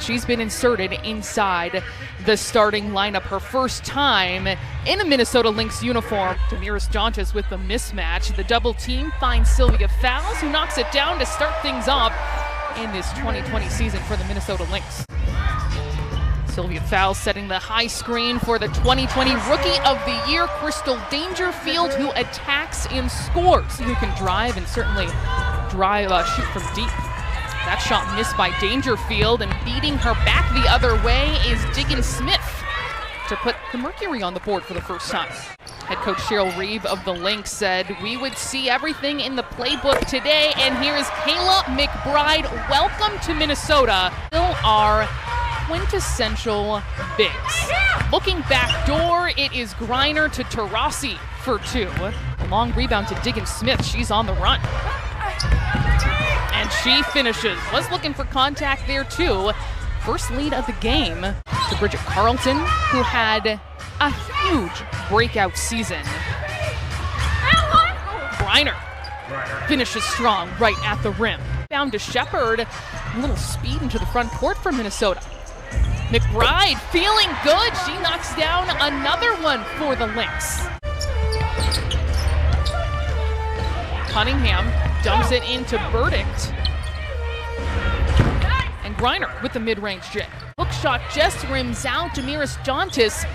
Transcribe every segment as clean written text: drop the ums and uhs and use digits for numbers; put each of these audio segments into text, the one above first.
she's been inserted inside the starting lineup. Her first time in a Minnesota Lynx uniform. Damiris Jontis with the mismatch. The double team finds Sylvia Fowles, who knocks it down to start things off in this 2020 season for the Minnesota Lynx. Sylvia Fowles setting the high screen for the 2020 Rookie of the Year, Crystal Dangerfield, who attacks and scores. Who can drive and certainly shoot from deep. That shot missed by Dangerfield, and beating her back the other way is Diggin Smith to put the Mercury on the board for the first time. Head coach Cheryl Reeve of the Lynx said, "We would see everything in the playbook today," and here is Kayla McBride. Welcome to Minnesota. Still our quintessential bigs. Looking back door, it is Griner to Taurasi for two. A long rebound to Diggin Smith. She's on the run. And she finishes. Was looking for contact there too. First lead of the game to Bridget Carlton, who had a huge breakout season. Griner finishes strong right at the rim. Down to Shepard. A little speed into the front court for Minnesota. McBride feeling good. She knocks down another one for the Lynx. Cunningham dumps it into Burdick. And Griner with the mid-range J. Hook shot just rims out. Damiris Jontis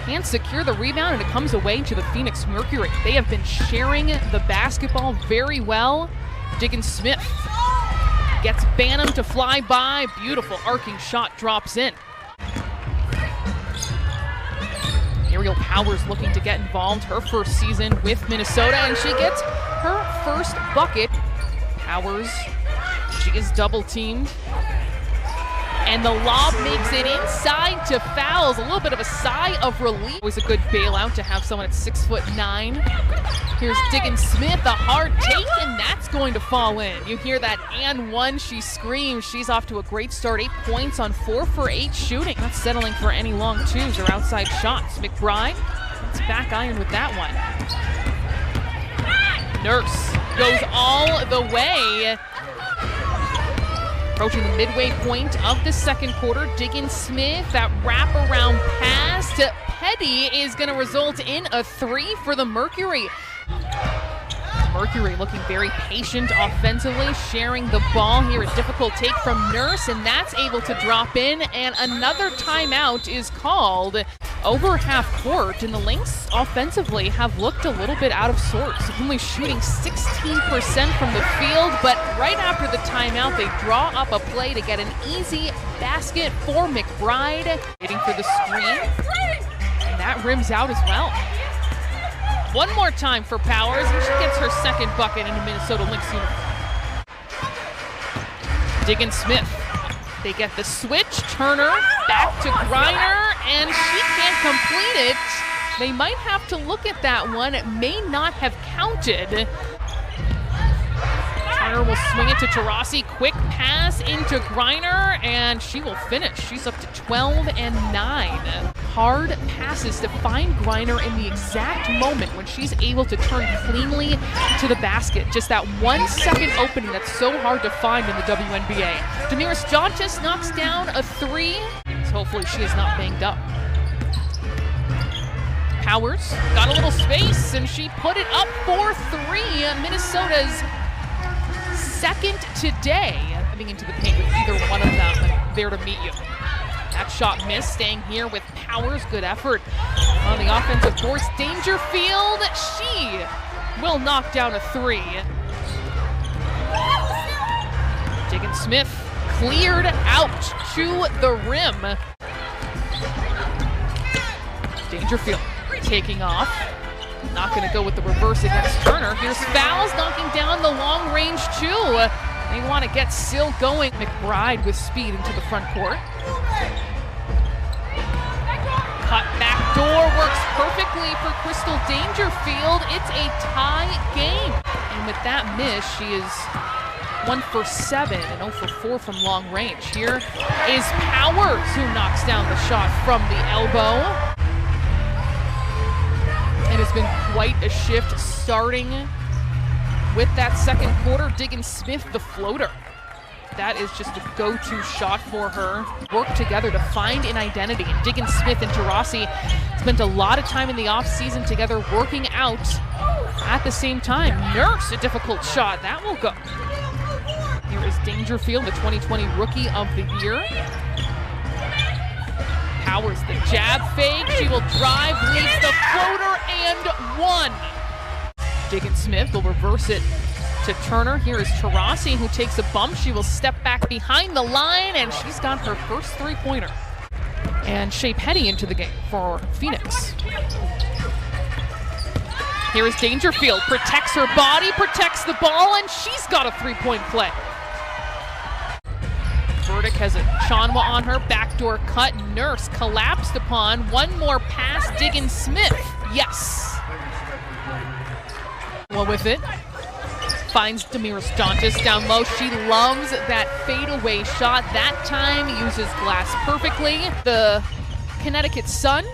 can't secure the rebound, and it comes away to the Phoenix Mercury. They have been sharing the basketball very well. Diggin Smith gets Banham to fly by. Beautiful arcing shot drops in. Ariel Powers looking to get involved, her first season with Minnesota, and she gets her first bucket. Powers, she is double teamed. And the lob makes it inside to Fowles. A little bit of a sigh of relief. Always a good bailout to have someone at 6'9". Here's Diggin Smith, a hard take, and that's going to fall in. You hear that and one, she screams. She's off to a great start. 8 points on 4 for 8 shooting. Not settling for any long twos or outside shots. McBride, it's back iron with that one. Nurse goes all the way. Approaching the midway point of the second quarter, Diggin Smith, that wraparound pass to Petty is going to result in a 3 for the Mercury. Mercury looking very patient offensively, sharing the ball here. A difficult take from Nurse, and that's able to drop in, and another timeout is called. Over half court, and the Lynx offensively have looked a little bit out of sorts, only shooting 16% from the field, but right after the timeout, they draw up a play to get an easy basket for McBride. Waiting for the screen, and that rims out as well. One more time for Powers, and she gets her second bucket in a Minnesota Lynx uniform. Diggin Smith. They get the switch, Turner back to Griner, and she can't complete it. They might have to look at that one. It may not have counted. Turner will swing it to Taurasi. Quick pass into Griner, and she will finish. She's up to 12 and 9. Hard passes to find Griner in the exact moment when she's able to turn cleanly to the basket. Just that 1 second opening that's so hard to find in the WNBA. Damiris Jontis knocks down a 3. So hopefully she is not banged up. Powers got a little space, and she put it up for 3. Minnesota's second today. Coming into the paint with either one of them there to meet you. That shot missed, staying here with Powers. Good effort on the offensive boards. Dangerfield, she will knock down a 3. Diggin Smith cleared out to the rim. Dangerfield taking off. Not going to go with the reverse against Turner. Here's Fowles knocking down the long range 2. They want to get Sill going. McBride with speed into the front court. Cut back door works perfectly for Crystal Dangerfield. It's a tie game. And with that miss, she is 1 for 7 and 0 for 4 from long range. Here is Powers, who knocks down the shot from the elbow. It has been quite a shift starting with that second quarter. Diggin Smith, the floater. That is just a go-to shot for her. Work together to find an identity. And Diggin Smith and Taurasi spent a lot of time in the offseason together working out at the same time. Nurse, a difficult shot. That will go. Here is Dangerfield, the 2020 Rookie of the Year. Powers the jab fake. She will drive, leads the floater, and one. Diggin Smith will reverse it to Turner. Here is Taurasi, who takes a bump. She will step back behind the line, and she's got her first three-pointer. And Shea Petty into the game for Phoenix. Here is Dangerfield, protects her body, protects the ball, and she's got a three-point play. Burdick has a Chanwa on her, backdoor cut. Nurse collapsed upon. One more pass, Diggin Smith. Yes. Well, with it, finds Damiris Jontis down low. She loves that fadeaway shot. That time uses glass perfectly. The Connecticut Sun,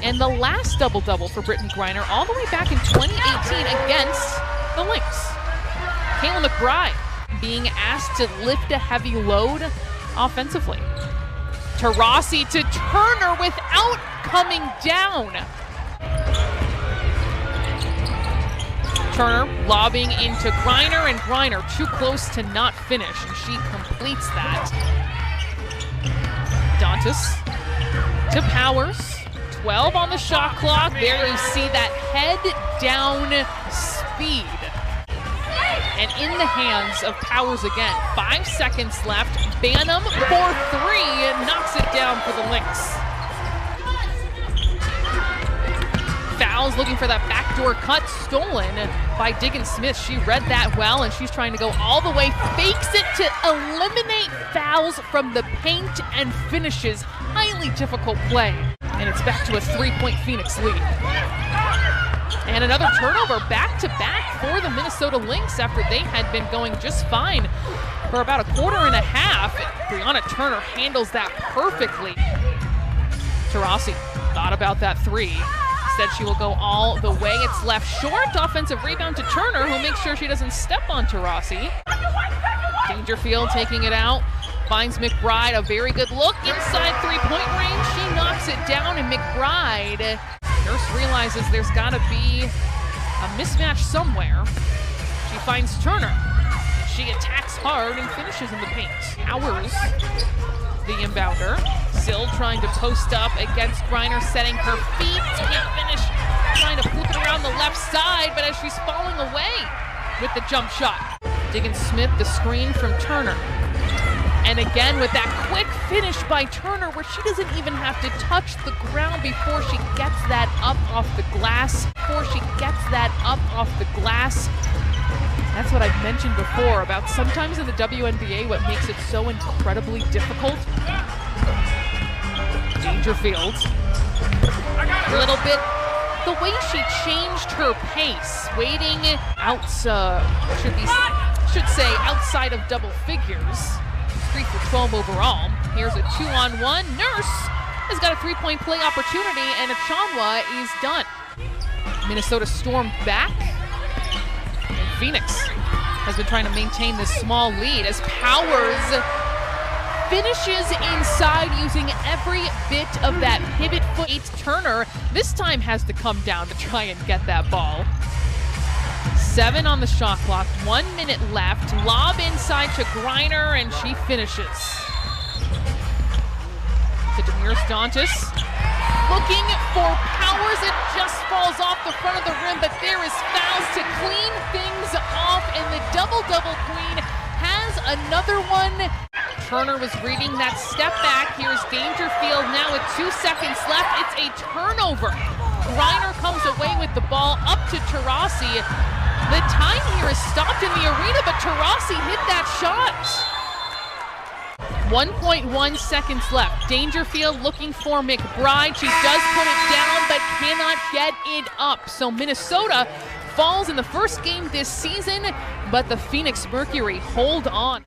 and the last double-double for Brittany Griner all the way back in 2018 against the Lynx. Kayla McBride being asked to lift a heavy load offensively. Taurasi to Turner without coming down. Turner lobbing into Griner, and Griner too close to not finish, and she completes that. Dantas to Powers. 12 on the shot clock. There you see that head-down speed. And in the hands of Powers again. 5 seconds left. Banham for three and knocks it down for the Lynx. Fouls, looking for that backdoor cut, stolen by Diggin Smith. She read that well, and she's trying to go all the way. Fakes it to eliminate fouls from the paint and finishes. Highly difficult play. And it's back to a three-point Phoenix lead. And another turnover back-to-back for the Minnesota Lynx after they had been going just fine for about a quarter and a half. Brianna Turner handles that perfectly. Taurasi thought about that three. Said she will go all the way. It's left short. Offensive rebound to Turner, who makes sure she doesn't step on Taurasi. Dangerfield taking it out. Finds McBride, a very good look inside three-point range. She knocks it down, and McBride, Nurse realizes there's got to be a mismatch somewhere. She finds Turner. She attacks hard and finishes in the paint. Powers, the inbounder. Still trying to post up against Griner, setting her feet. Can't finish. Trying to flip it around the left side, but as she's falling away with the jump shot. Diggin Smith, the screen from Turner. And again with that quick finish by Turner, where she doesn't even have to touch the ground before she gets that up off the glass. That's what I've mentioned before about sometimes in the WNBA what makes it so incredibly difficult. Dangerfield. A little bit, the way she changed her pace, waiting should say outside of double figures. 3 for 12 overall. Here's a 2-on-1. Nurse has got a three-point play opportunity, and Chanwa is done. Minnesota stormed back, and Phoenix has been trying to maintain this small lead as Powers finishes inside using every bit of that pivot foot. Turner this time has to come down to try and get that ball. 7 on the shot clock, 1 minute left. Lob inside to Griner, and she finishes. To Damiris Jontis. Looking for Powers, it just falls off the front of the rim, but there is fouls to clean things off, and the double-double queen has another one. Turner was reading that step back. Here's Dangerfield now with 2 seconds left. It's a turnover. Griner comes away with the ball up to Taurasi. The time here is stopped in the arena, but Taurasi hit that shot. 1.1 seconds left. Dangerfield looking for McBride. She does put it down, but cannot get it up. So Minnesota falls in the first game this season, but the Phoenix Mercury hold on.